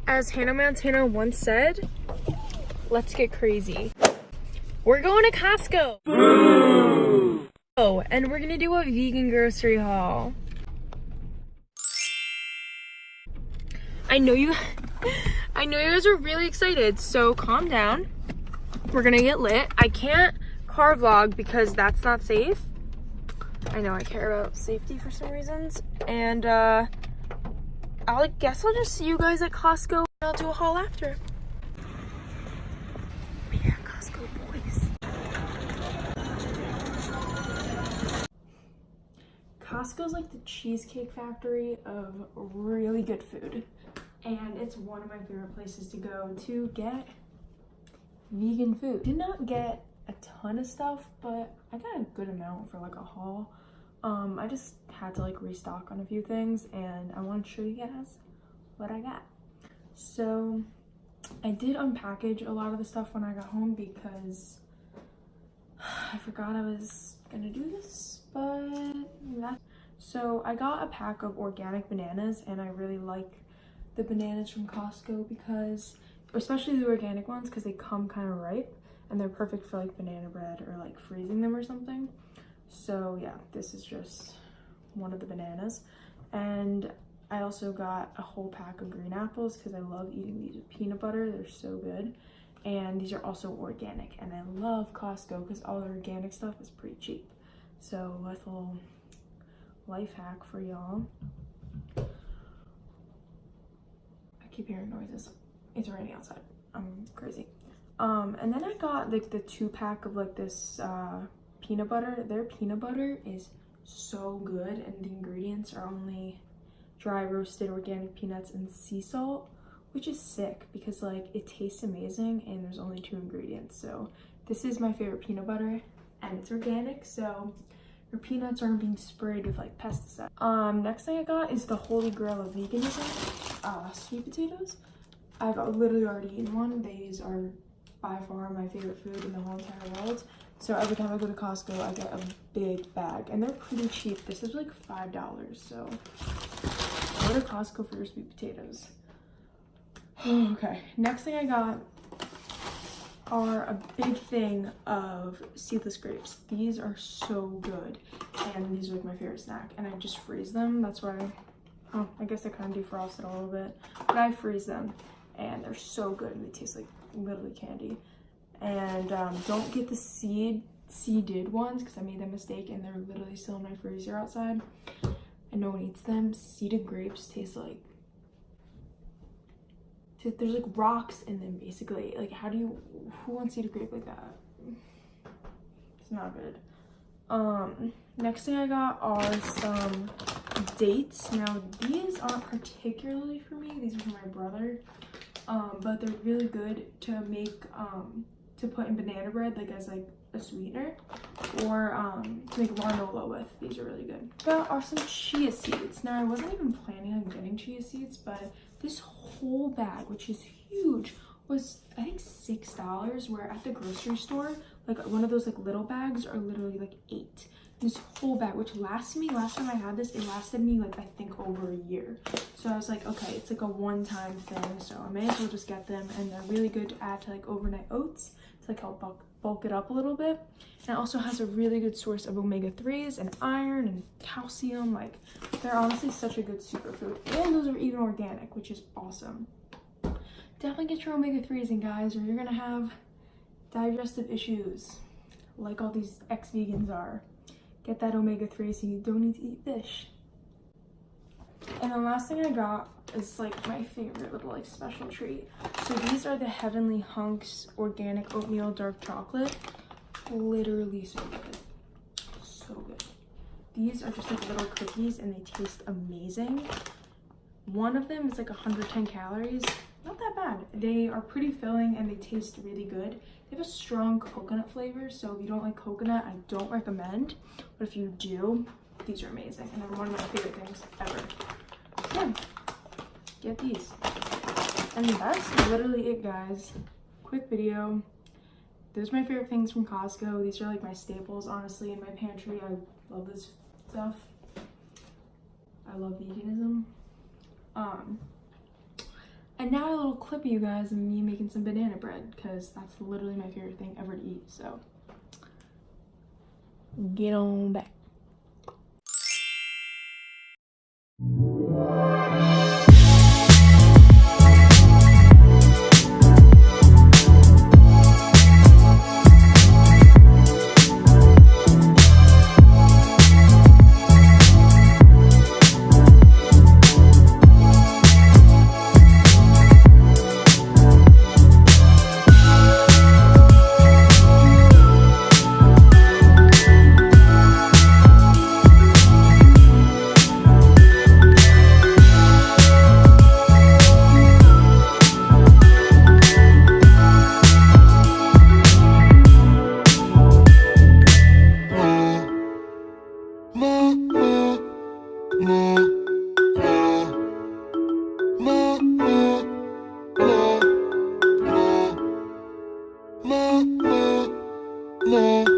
As Hannah Montana once said, let's get crazy. We're going to Costco. Boo! Oh, and we're gonna do a vegan grocery haul. I know you guys are really excited, so calm down. We're gonna get lit. I can't car vlog because that's not safe. I know I care about safety for some reasons, and I guess I'll just see you guys at Costco and I'll do a haul after. Yeah, Costco boys. Costco's like the Cheesecake Factory of really good food, and it's one of my favorite places to go to get vegan food. Did not get a ton of stuff, but I got a good amount for like a haul. I just had to like restock on a few things, and I want to show you guys what I got. So I did unpackage a lot of the stuff when I got home because I forgot I was gonna do this, so I got a pack of organic bananas, and I really like the bananas from Costco because, especially the organic ones, because they come kind of ripe and they're perfect for like banana bread or like freezing them or something. So yeah, this is just one of the bananas. And I also got a whole pack of green apples because I love eating these with peanut butter. They're so good. And these are also organic, and I love Costco because all the organic stuff is pretty cheap. So that's a little life hack for y'all. I keep hearing noises. It's raining outside. I'm crazy. And then I got like the 2-pack of like this peanut butter. Their peanut butter is so good, and the ingredients are only dry roasted organic peanuts and sea salt, which is sick because like it tastes amazing and there's only 2 ingredients. So this is my favorite peanut butter, and it's organic, so your peanuts aren't being sprayed with like pesticides. Next thing I got is the holy grail of veganism, sweet potatoes. I've literally already eaten one. These are by far my favorite food in the whole entire world. So every time I go to Costco, I get a big bag, and they're pretty cheap. This is like $5, so go to Costco for your sweet potatoes. Okay, next thing I got are a big thing of seedless grapes. These are so good, and these are like my favorite snack, and I just freeze them. That's why, I guess I kind of defrosted a little bit, but I freeze them, and they're so good, and they taste like literally candy. And don't get the seeded ones because I made that mistake, and they're literally still in my freezer outside, and no one eats them. Seeded grapes taste like, there's like rocks in them basically. Like, who wants seeded grape like that? It's not good. Next thing I got are some dates. Now these aren't particularly for me, these are for my brother, but they're really good to make to put in banana bread, like as like a sweetener, or to make granola with. These are really good. Got are some chia seeds. Now I wasn't even planning on getting chia seeds, but this whole bag, which is huge, was I think $6, where at the grocery store, like one of those like little bags are literally like $8. This whole bag, which lasted me, last time I had this, it lasted me like I think over a year. So I was like, okay, it's like a one-time thing, so I may as well just get them. And they're really good to add to like overnight oats to like help bulk it up a little bit. And it also has a really good source of omega-3s and iron and calcium. Like, they're honestly such a good superfood, and those are even organic, which is awesome. Definitely get your omega-3s in, guys, or you're gonna have digestive issues like all these ex-vegans are. Get that omega-3 so you don't need to eat fish. And the last thing I got is like my favorite little like special treat. So these are the Heavenly Hunks organic oatmeal dark chocolate. Literally so good. So good. These are just like little cookies, and they taste amazing. One of them is like 110 calories. Not that bad. They are pretty filling, and they taste really good. They have a strong coconut flavor, so if you don't like coconut, I don't recommend. But if you do, these are amazing, and they're one of my favorite things ever. Yeah, get these. And that's literally it, guys. Quick video. Those are my favorite things from Costco. These are like my staples, honestly, in my pantry. I love this stuff. I love veganism. And now a little clip of you guys of me making some banana bread, because that's literally my favorite thing ever to eat. So get on back. No.